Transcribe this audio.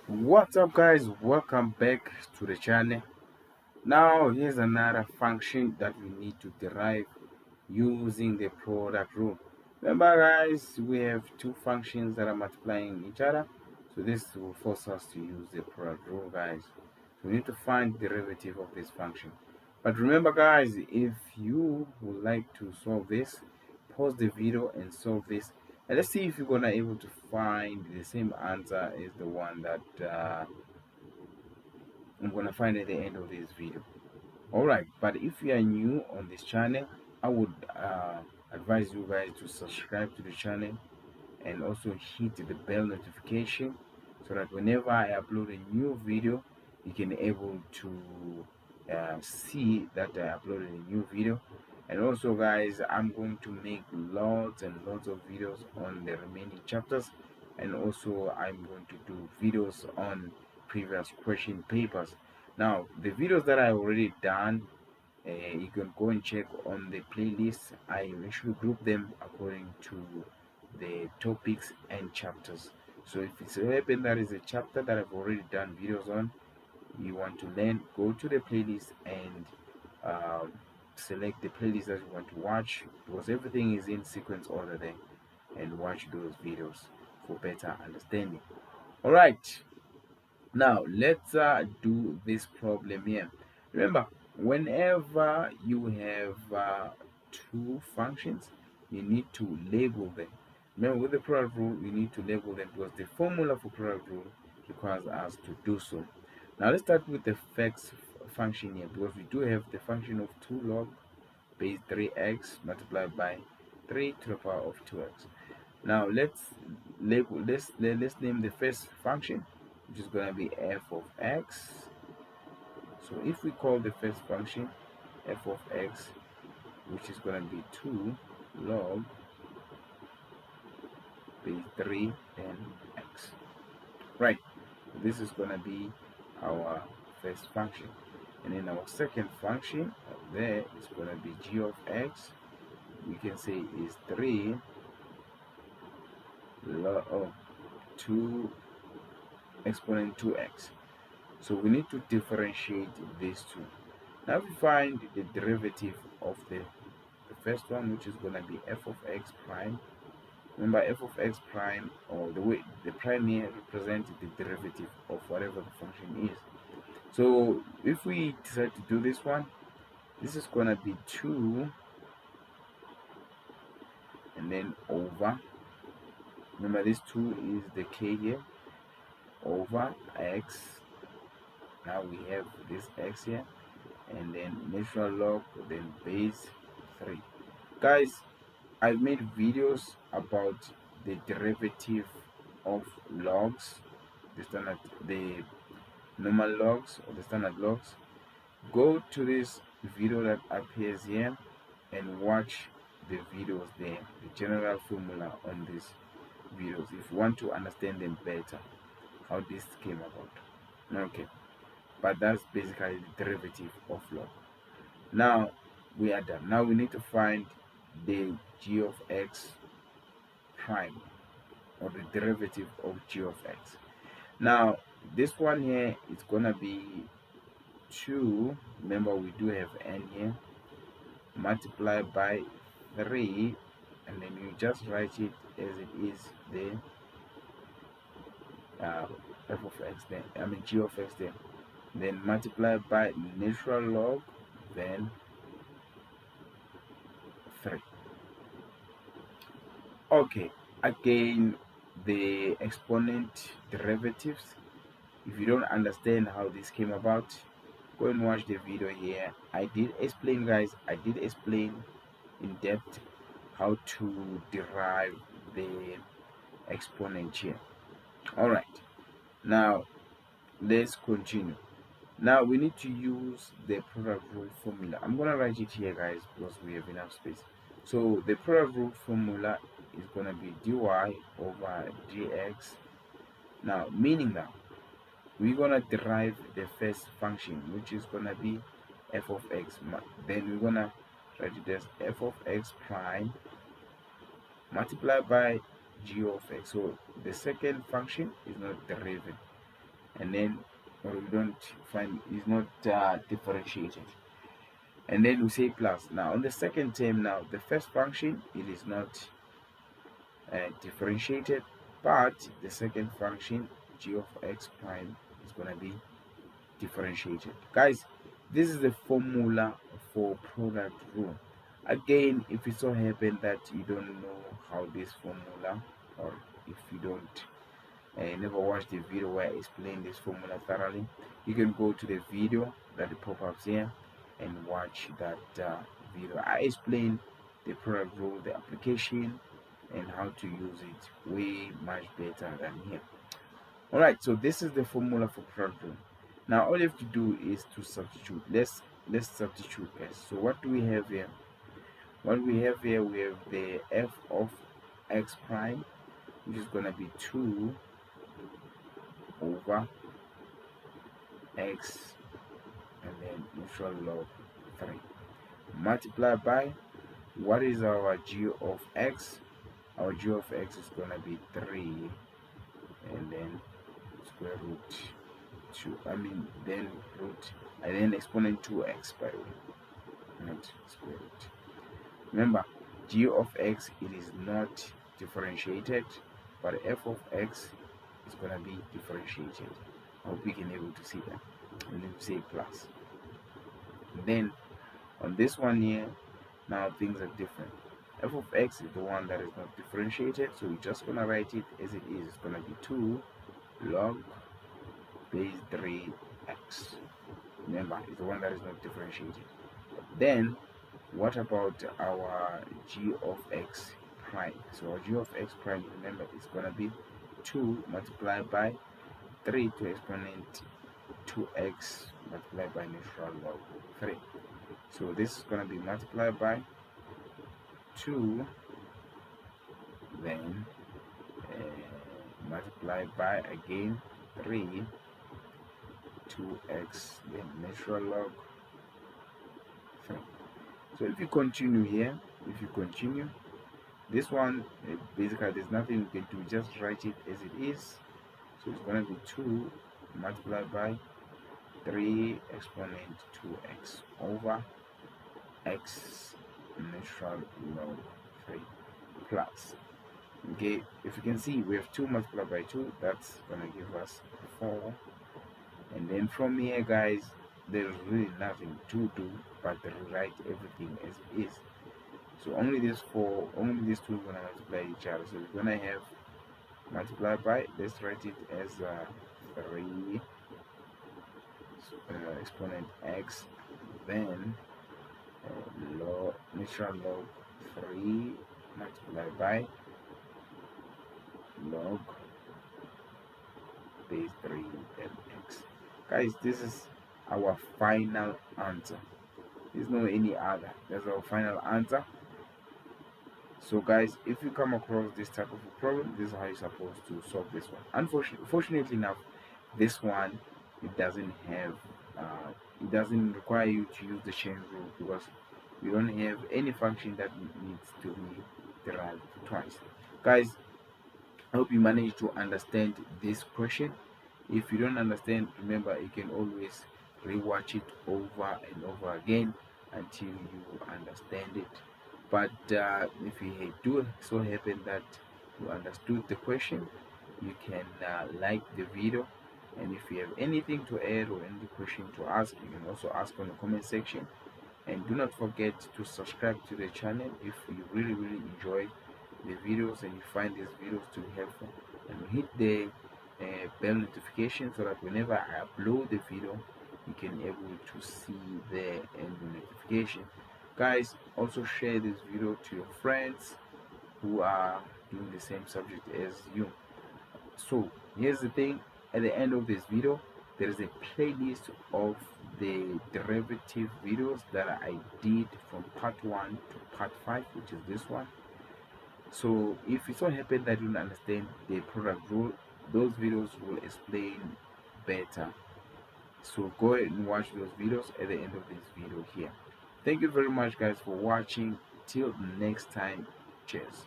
What's up, guys? Welcome back to the channel. Now here's another function that we need to derive using the product rule. Remember, guys, we have two functions that are multiplying each other, so this will force us to use the product rule, guys. So we need to find the derivative of this function. But remember, guys, if you would like to solve this, pause the video and solve this, and let's see if you're gonna able to find the same answer as the one that I'm gonna find at the end of this video. Alright, but if you are new on this channel, I would advise you guys to subscribe to the channel and also hit the bell notification so that whenever I upload a new video, you can able to see that I uploaded a new video. And also, guys, I'm going to make lots and lots of videos on the remaining chapters, and also I'm going to do videos on previous question papers. Now the videos that I already done, you can go and check on the playlist. I actually group them according to the topics and chapters. So if it's a happen that is a chapter that I've already done videos on, you want to learn, go to the playlist and um, select the playlist that you want to watch, because everything is in sequence order there, and watch those videos for better understanding. All right, now let's do this problem here. Remember, whenever you have two functions, you need to label them. Remember, with the product rule, you need to label them because the formula for product rule requires us to do so. Now let's start with the first function here, because we do have the function of 2 log base 3x multiplied by 3 to the power of 2x. Now let's name the first function, which is going to be f of x. So if we call the first function f of x, which is going to be 2 log base 3 then x, right? This is going to be our first function, and then our second function there is going to be g of x. We can say is 3 log of 2 exponent 2x. So we need to differentiate these two. Now we find the derivative of the first one, which is going to be f of x prime. Remember, f of x prime, or the way the prime here represents the derivative of whatever the function is. So if we decide to do this one, this is going to be 2 and then over, remember this 2 is the k here, over x. Now we have this x here, and then natural log, then base 3. Guys, I've made videos about the derivative of logs, the normal logs or the standard logs. Go to this video that appears here and watch the videos there, the general formula on these videos, if you want to understand them better, how this came about. Okay, but that's basically the derivative of log. Now we are done. Now we need to find the g of x prime, or the derivative of g of x. Now this one here is gonna be 2, remember we do have n here, multiplied by 3, and then you just write it as it is there, f of x there, g of x there, then multiplied by natural log, then 3. Okay, again, the exponent derivatives, if you don't understand how this came about, go and watch the video here. I did explain, guys, I did explain in depth how to derive the exponent here. All right, now let's continue. Now we need to use the product rule formula. I'm gonna write it here, guys, because we have enough space. So the product rule formula is gonna be dy over dx. Now, meaning that we're gonna derive the first function, which is gonna be f of x. Then we're gonna write it as f of x prime multiplied by g of x. So the second function is not derived. and then or we don't find is not differentiated, and then we say plus. Now on the second term, now the first function, it is not differentiated, but the second function g of x prime is going to be differentiated. Guys, this is the formula for product rule. Again, if it so happen that you don't know how this formula, or if you don't never watched the video where I explain this formula thoroughly, you can go to the video that pop ups here and watch that video. I explain the product rule, the application, and how to use it way much better than here. Alright, so this is the formula for product rule. Now all you have to do is to substitute. Let's substitute, guys. So what do we have here? What we have here, we have the f of x prime, which is gonna be 2 over x and then natural log 3 multiplied by, what is our g of x? Our g of x is gonna be 3 and then square root 2, then root and then exponent 2x, by the way, not square root. Remember, g of x, it is not differentiated, but f of x is going to be differentiated. I hope you can able to see that. And then say plus. And then on this one here, now things are different. F of x is the one that is not differentiated, so we're just going to write it as it is. It's going to be 2 log base 3x. Remember, it's the one that is not differentiated. Then what about our g of x prime? So our g of x prime, remember, is going to be 2 multiplied by 3 to exponent 2x multiplied by natural log 3. So this is going to be multiplied by 2, then multiplied by again 3, 2x, then natural log 3. So if you continue here, this one, basically there's nothing you can do, just write it as it is. So it's going to be 2 multiplied by 3 exponent 2x over x natural log 3 plus. Okay, if you can see, we have 2 multiplied by 2, that's going to give us 4. And then from here, guys, there's really nothing to do but to rewrite everything as it is. So only these two are gonna multiply each other. So we're gonna have multiplied by, let's write it as 3 exponent x, then natural log 3 multiplied by log base 3 x. Guys, this is our final answer. There's no any other. That's our final answer. So guys, if you come across this type of a problem, this is how you're supposed to solve this one. Unfortunately enough, this one, it doesn't require you to use the chain rule, because we don't have any function that needs to be derived twice. Guys, I hope you managed to understand this question. If you don't understand, remember, you can always rewatch it over and over again until you understand it. But if you do so happen that you understood the question, you can like the video, and if you have anything to add or any question to ask, you can also ask on the comment section. And do not forget to subscribe to the channel if you really enjoy the videos and you find these videos to be helpful, and hit the bell notification so that whenever I upload the video, you can able to see the notification. Guys, also share this video to your friends who are doing the same subject as you. So here's the thing, at the end of this video there is a playlist of the derivative videos that I did from part 1 to part 5, which is this one. So if it so happen that you don't understand the product rule, those videos will explain better. So go ahead and watch those videos at the end of this video here. Thank you very much, guys, for watching. Till next time, cheers.